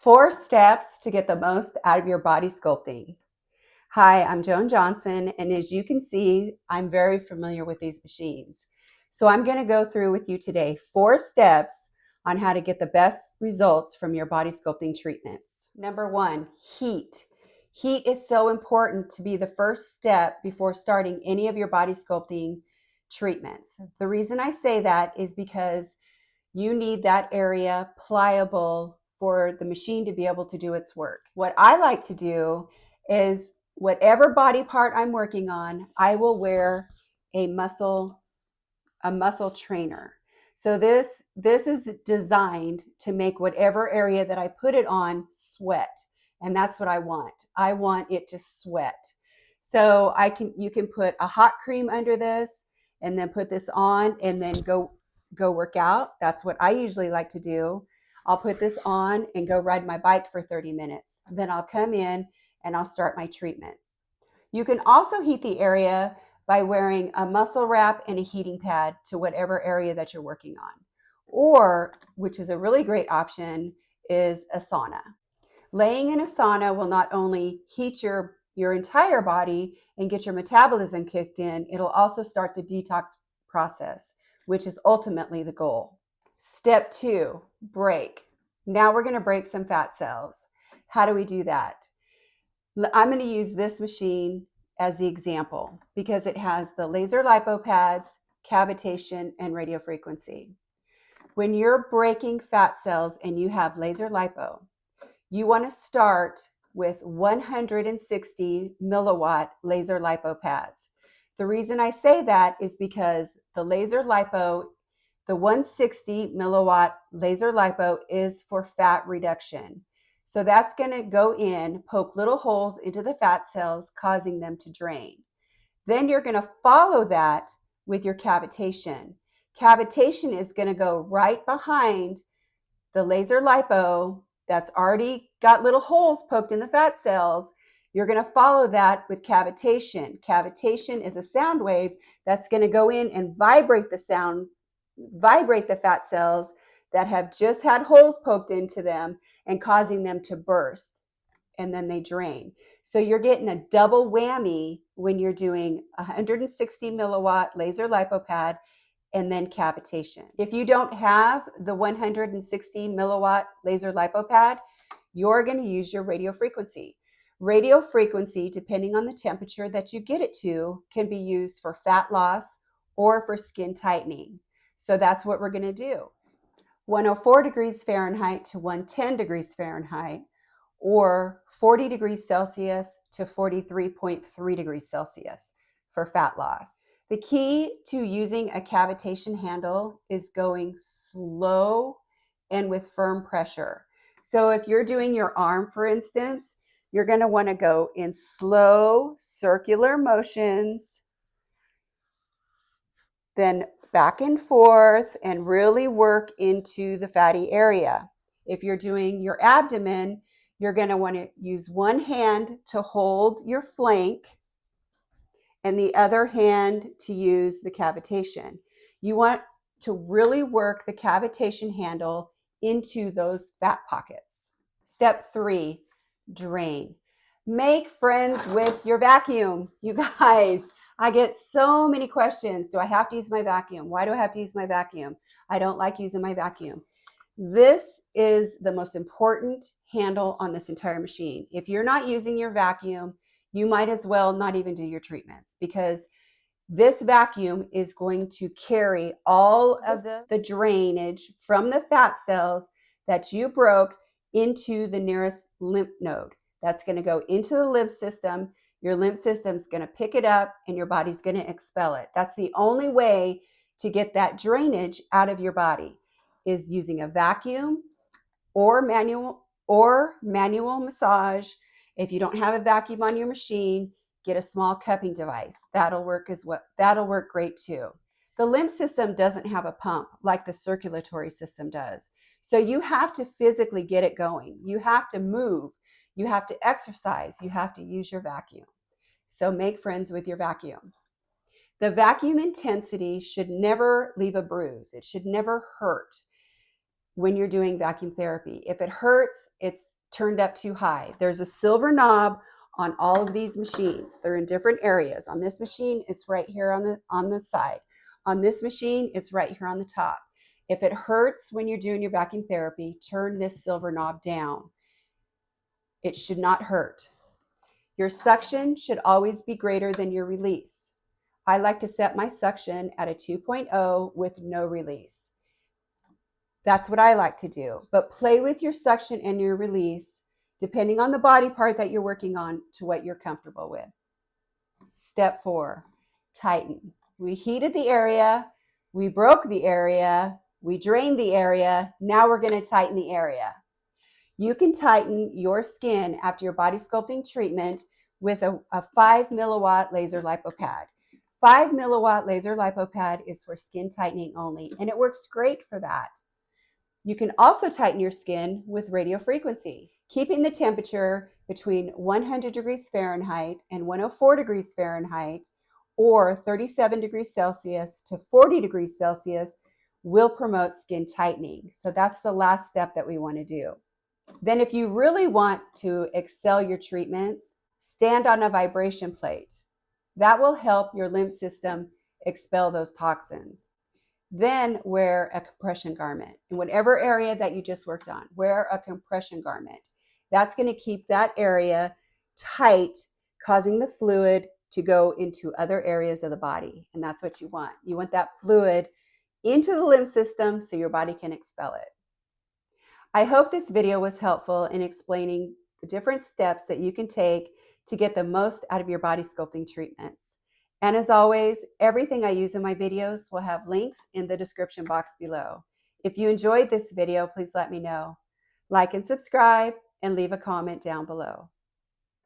4 steps to get the most out of your body sculpting. Hi, I'm Joan Johnson, and as you can see, I'm very familiar with these machines. So I'm going to go through with you today 4 steps on how to get the best results from your body sculpting treatments. Number 1, heat. Heat is so important to be the first step before starting any of your body sculpting treatments. The reason I say that is because you need that area pliable for the machine to be able to do its work. What I like to do is whatever body part I'm working on, I will wear a muscle trainer. So this is designed to make whatever area that I put it on sweat. And that's what I want. I want it to sweat. So you can put a hot cream under this and then put this on and then go work out. That's what I usually like to do. I'll put this on and go ride my bike for 30 minutes. Then I'll come in and I'll start my treatments. You can also heat the area by wearing a muscle wrap and a heating pad to whatever area that you're working on. Or, which is a really great option, is a sauna. Laying in a sauna will not only heat your entire body and get your metabolism kicked in, it'll also start the detox process, which is ultimately the goal. Step 2, break. Now we're going to break some fat cells. How do we do that? I'm going to use this machine as the example because it has the laser lipo pads, cavitation, and radiofrequency. When you're breaking fat cells and you have laser lipo, you want to start with 160 milliwatt laser lipo pads. The reason I say that is because the laser lipo, the 160 milliwatt laser lipo is for fat reduction. So that's going to go in, poke little holes into the fat cells, causing them to drain. Then you're going to follow that with your cavitation. Cavitation is going to go right behind the laser lipo that's already got little holes poked in the fat cells. You're going to follow that with cavitation. Cavitation is a sound wave that's going to go in and vibrate the fat cells that have just had holes poked into them and causing them to burst, and then they drain. So you're getting a double whammy when you're doing 160 milliwatt laser lipo pad and then cavitation. If you don't have the 160 milliwatt laser lipo pad, you're going to use your radiofrequency. Radiofrequency, depending on the temperature that you get it to, can be used for fat loss or for skin tightening. So that's what we're going to do. 104 degrees Fahrenheit to 110 degrees Fahrenheit, or 40 degrees Celsius to 43.3 degrees Celsius for fat loss. The key to using a cavitation handle is going slow and with firm pressure. So if you're doing your arm, for instance, you're going to want to go in slow circular motions, then back and forth, and really work into the fatty area. If you're doing your abdomen, you're going to want to use one hand to hold your flank and the other hand to use the cavitation. You want to really work the cavitation handle into those fat pockets. Step 3, drain. Make friends with your vacuum. You guys, I get so many questions. Do I have to use my vacuum? Why do I have to use my vacuum? I don't like using my vacuum. This is the most important handle on this entire machine. If you're not using your vacuum, you might as well not even do your treatments, because this vacuum is going to carry all of the drainage from the fat cells that you broke into the nearest lymph node. That's going to go into the lymph system. Your lymph system's going to pick it up and your body's going to expel it. That's the only way to get that drainage out of your body, is using a vacuum or manual massage. If you don't have a vacuum on your machine, get a small cupping device. That'll work great too. The lymph system doesn't have a pump like the circulatory system does. So you have to physically get it going. You have to move. You have to exercise. You have to use your vacuum. So make friends with your vacuum. The vacuum intensity should never leave a bruise. It should never hurt. when you're doing vacuum therapy. If it hurts, it's turned up too high. There's a silver knob on all of these machines. They're in different areas. On this machine, it's right here on the side. On this machine, it's right here on the top. If it hurts when you're doing your vacuum therapy, turn this silver knob down. It should not hurt. Your suction should always be greater than your release. I like to set my suction at a 2.0 with no release. That's what I like to do. But play with your suction and your release, depending on the body part that you're working on, to what you're comfortable with. Step 4, tighten. We heated the area, we broke the area, we drained the area. Now we're going to tighten the area. You can tighten your skin after your body sculpting treatment with a 5 milliwatt laser lipo pad. 5 milliwatt laser lipo pad is for skin tightening only, and it works great for that. You can also tighten your skin with radio frequency, keeping the temperature between 100 degrees Fahrenheit and 104 degrees Fahrenheit, or 37 degrees Celsius to 40 degrees Celsius will promote skin tightening. So that's the last step that we want to do. Then if you really want to excel your treatments, stand on a vibration plate. That will help your lymph system expel those toxins. Then wear a compression garment. In whatever area that you just worked on, wear a compression garment. That's going to keep that area tight, causing the fluid to go into other areas of the body. And that's what you want. You want that fluid into the lymph system so your body can expel it. I hope this video was helpful in explaining the different steps that you can take to get the most out of your body sculpting treatments. And as always, everything I use in my videos will have links in the description box below. If you enjoyed this video, please let me know. Like and subscribe and leave a comment down below.